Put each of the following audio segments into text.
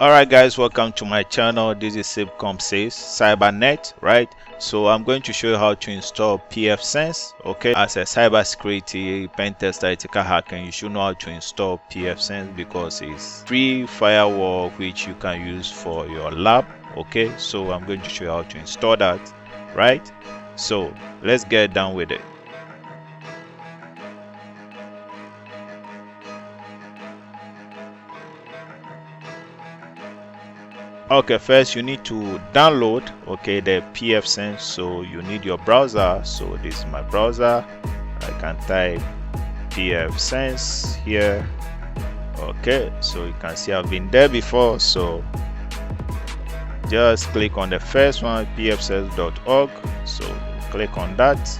Alright guys, welcome to my channel. This is Pfsense Cybernet, right? So I'm going to show you how to install Pfsense. Okay, as a cybersecurity pen tester, ethical hacker, you should know how to install Pfsense because it's free firewall which you can use for your lab. Okay, so I'm going to show you how to install that, right? So let's get down with it. Okay, first you need to download the Pfsense. So you need your browser. So this is my browser. I can type Pfsense here. Okay, so you can see I've been there before, so just click on the first one, pfsense.org. so click on that.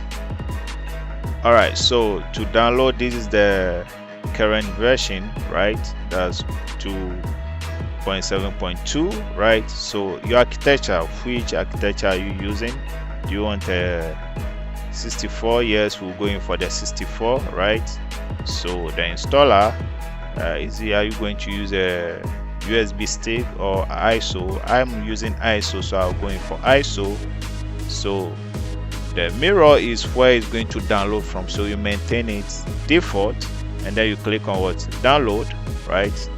All right, so to download, this is the current version, right? That's 2.7.2, right? So your architecture, which architecture are you using? Do you want a 64? Yes, we're going for the 64, right? So the installer, are you going to use a USB stick or ISO? I'm using ISO, so I'm going for ISO. So the mirror is where it's going to download from, so you maintain it default and then you click on what? Download, right?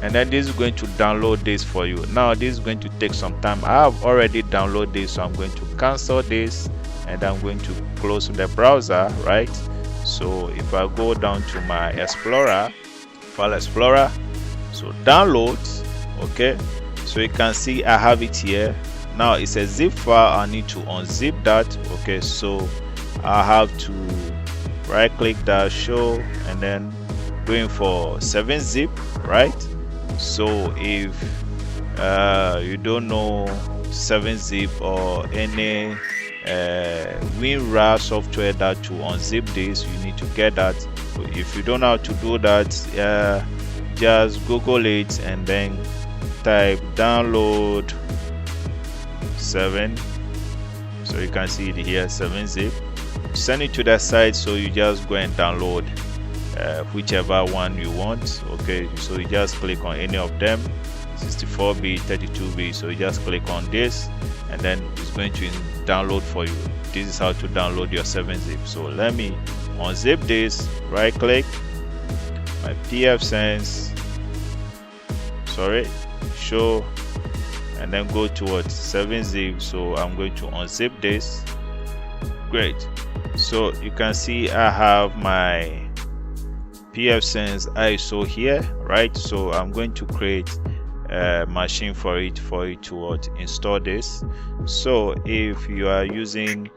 And then this is going to download this for you. Now this is going to take some time. I have already downloaded this, so I'm going to cancel this and I'm going to close the browser, right? So if I go down to my Explorer, File Explorer, so downloads, okay, so you can see I have it here. Now it's a zip file. I need to unzip that. Okay, so I have to right click that, show, and then going for 7-zip, right? So if you don't know 7-zip or any Vmware software that to unzip this, you need to get that. So if you don't know how to do that, just Google it and then type download 7. So you can see it here, 7-zip. Send it to that site, so you just go and download whichever one you want. Okay, so you just click on any of them, 64-bit, 32-bit. so you just click on this and then it's going to download for you. This is how to download your 7-zip. So let me unzip this, right click my Pfsense, show, and then go towards 7-zip. So I'm going to unzip this. Great. So you can see I have my Pfsense ISO here, right? So I'm going to create a machine for it to install this. So if you are using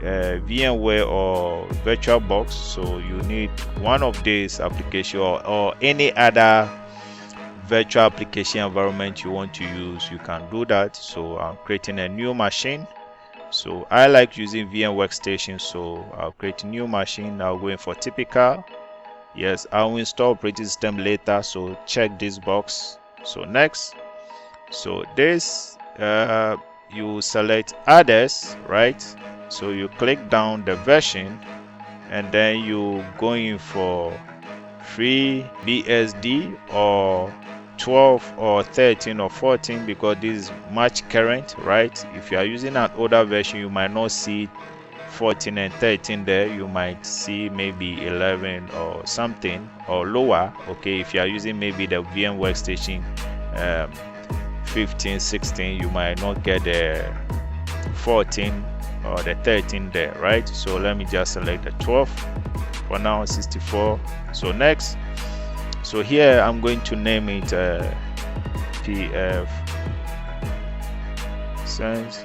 Vmware or VirtualBox, so you need one of these applications or any other virtual application environment you want to use, you can do that. So I'm creating a new machine. So I like using VM workstation, so I'll create a new machine. I'll go in for typical. Yes, I'll install operating system later, so check this box. So next, so this you select others, right? So you click down the version and then you go in for free BSD or 12 or 13 or 14 because this is much current, right? If you are using an older version, you might not see 14 and 13 there. You might see maybe 11 or something or lower. Okay, if you are using maybe the VM workstation 15, 16, you might not get the 14 or the 13 there, right? So let me just select the 12 for now, 64. So next, so here I'm going to name it Pfsense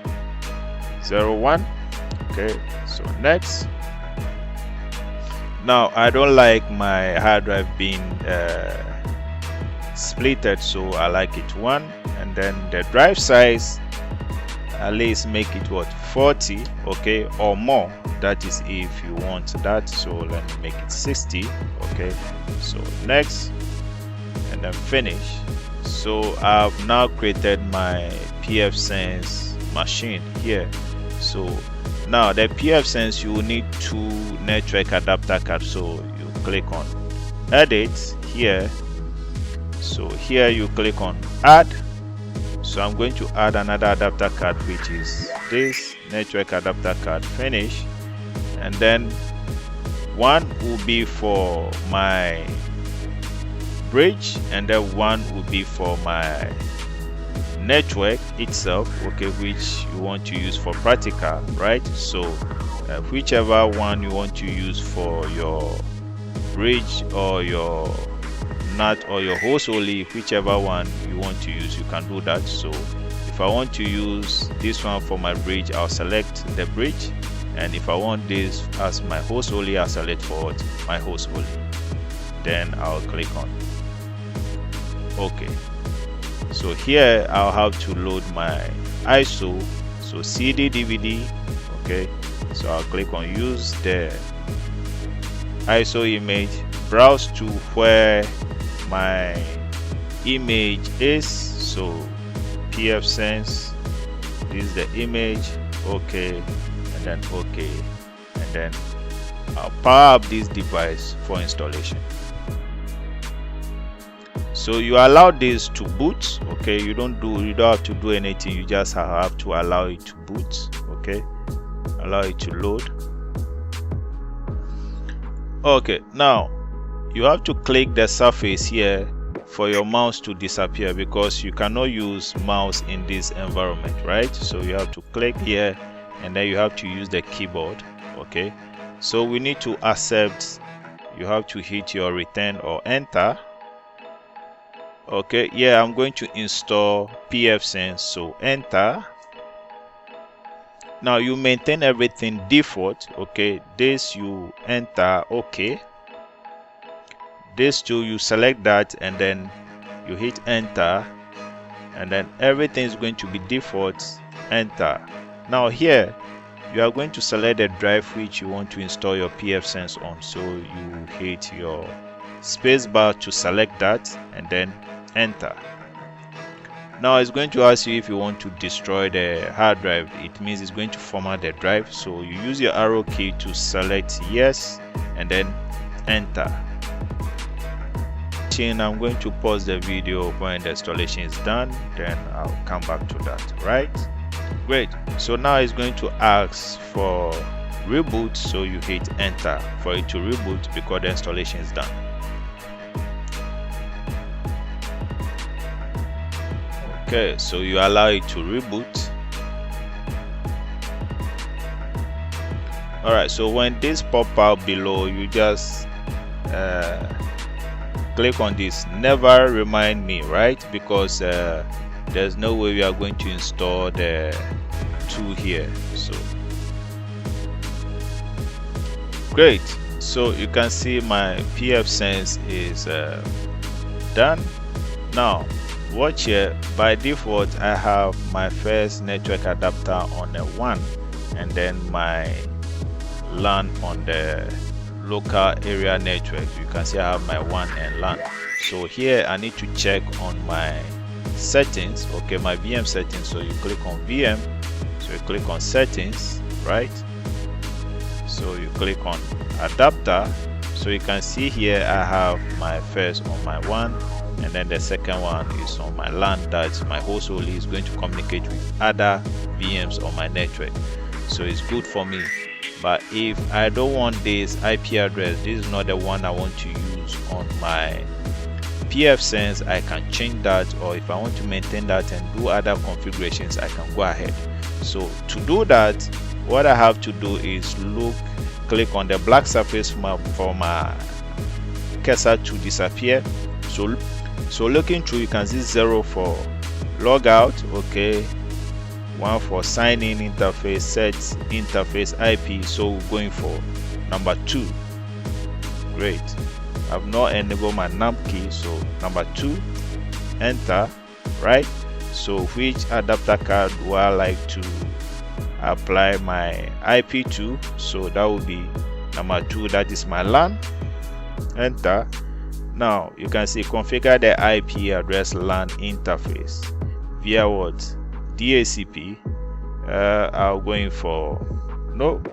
01. Okay, so next. Now I don't like my hard drive being splitted, so I like it 1, and then the drive size, at least make it what, 40, okay, or more. That is if you want that. So let me make it 60. Okay, so next, and then finish. So I've now created my Pfsense machine here. So now the Pfsense, you will need 2 network adapter cards. So you click on edit here So here you click on add. So I'm going to add another adapter card, which is this network adapter card. Finish. And then one will be for my bridge, and then one will be for my network itself, okay, which you want to use for practical, right? So whichever one you want to use for your bridge or your NAT or your host only, whichever one you want to use, you can do that. So if I want to use this one for my bridge, I'll select the bridge, and if I want this as my host only, I'll select for my host only. Then I'll click on OK. So here I'll have to load my ISO, so CD DVD. Okay, so I'll click on use the ISO image, browse to where my image is. So Pfsense, this is the image. Okay, and then OK, and then I'll power up this device for installation. So you allow this to boot. Okay, you don't have to do anything, you just have to allow it to boot. Okay, allow it to load. Okay, now you have to click the surface here for your mouse to disappear, because you cannot use mouse in this environment, right? So you have to click here, and then you have to use the keyboard. Okay, so we need to accept. You have to hit your return or enter. Okay, yeah, I'm going to install Pfsense, so enter. Now you maintain everything default. Okay, this you enter. Okay, this too you select that, and then you hit enter, and then everything is going to be default. Enter. Now here you are going to select the drive which you want to install your Pfsense on, so you hit your space bar to select that, and then enter. Now it's going to ask you if you want to destroy the hard drive. It means it's going to format the drive, so you use your arrow key to select yes, and then enter. I'm going to pause the video when the installation is done, then I'll come back to that. Right, great. So now it's going to ask for reboot, so you hit enter for it to reboot because the installation is done. Okay, so you allow it to reboot. Alright, so when this pop out below, you just click on this never remind me, right? Because there's no way we are going to install the tool here. So great, so you can see my Pfsense is done. Now watch here, by default I have my first network adapter on the 1, and then my LAN on the local area network. You can see I have my WAN and LAN. So here I need to check on my settings. Okay, my VM settings. So you click on VM, so you click on settings, right? So you click on adapter. So you can see here I have my first on my WAN, and then the second one is on my LAN. That's my host only, is going to communicate with other VMs on my network. So it's good for me. But if I don't want this IP address, this is not the one I want to use on my Pfsense, I can change that, or if I want to maintain that and do other configurations, I can go ahead. So to do that, what I have to do is click on the black surface for my cursor to disappear. So looking through, you can see 0 for logout, okay, 1 for sign in interface, set interface IP. So we're going for number 2. Great, I've not enabled my NAMP key, so number 2, enter. Right, so which adapter card do I like to apply my IP to? So that will be number 2, that is my LAN. Enter. Now you can see configure the IP address LAN interface via what? DHCP. I'm going for no.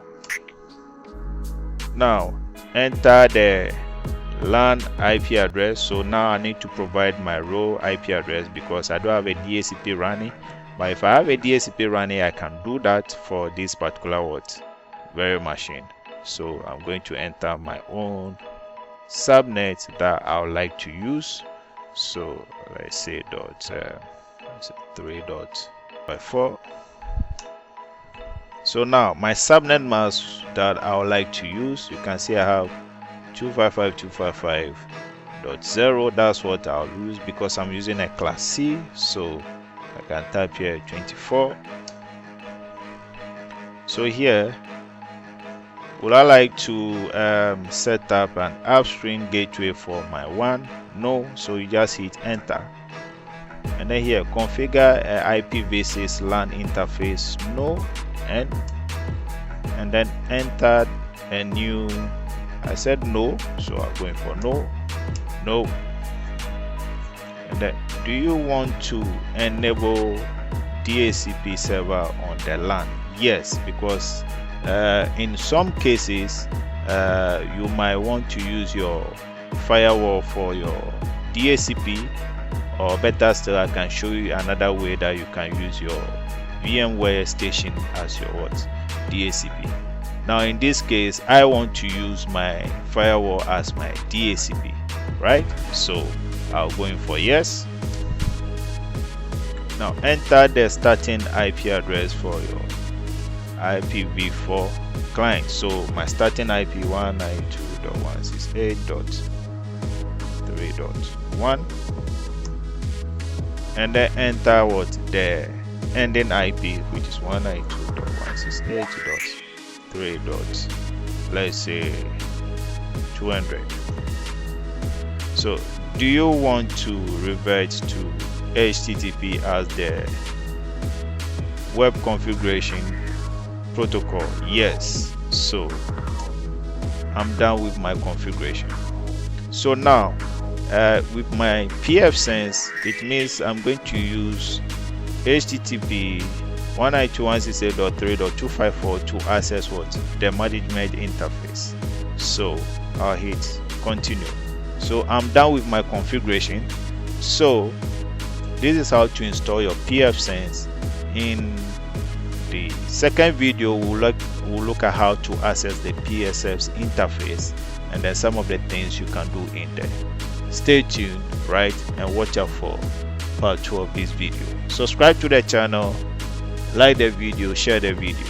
Now enter the LAN IP address. So now I need to provide my row IP address because I don't have a DHCP running. But if I have a DHCP running, I can do that for this particular very machine. So I'm going to enter my own subnet that I would like to use. So let's say 3.4. So now my subnet mask that I would like to use, you can see I have 255.255.0. that's what I'll use because I'm using a class C. So I can type here 24. So here, would I like to set up an upstream gateway for my WAN? No. So you just hit enter, and then here configure IPv6 LAN interface. No. And then enter a new. I said no, so I'm going for no. And then, do you want to enable DHCP server on the LAN? Yes, because in some cases you might want to use your firewall for your DHCP, or better still, I can show you another way that you can use your Vmware station as your DHCP. Now in this case, I want to use my firewall as my DHCP, right? So I'll go in for yes. Now enter the starting IP address for your IPv4 client. So my starting IP 192.168.3.1, and then enter the ending IP, which is 192.168.3. Let's say 200. So do you want to revert to HTTP as the web configuration protocol? Yes. So I'm done with my configuration. So now with my Pfsense, it means I'm going to use HTTP 192.168.3.254 to access the management interface. So I'll hit continue. So I'm done with my configuration. So this is how to install your Pfsense. In the second video, we'll look at how to access the PSF's interface and then some of the things you can do in there. Stay tuned, right, and watch out for part 2 of this video. Subscribe to the channel, like the video, share the video.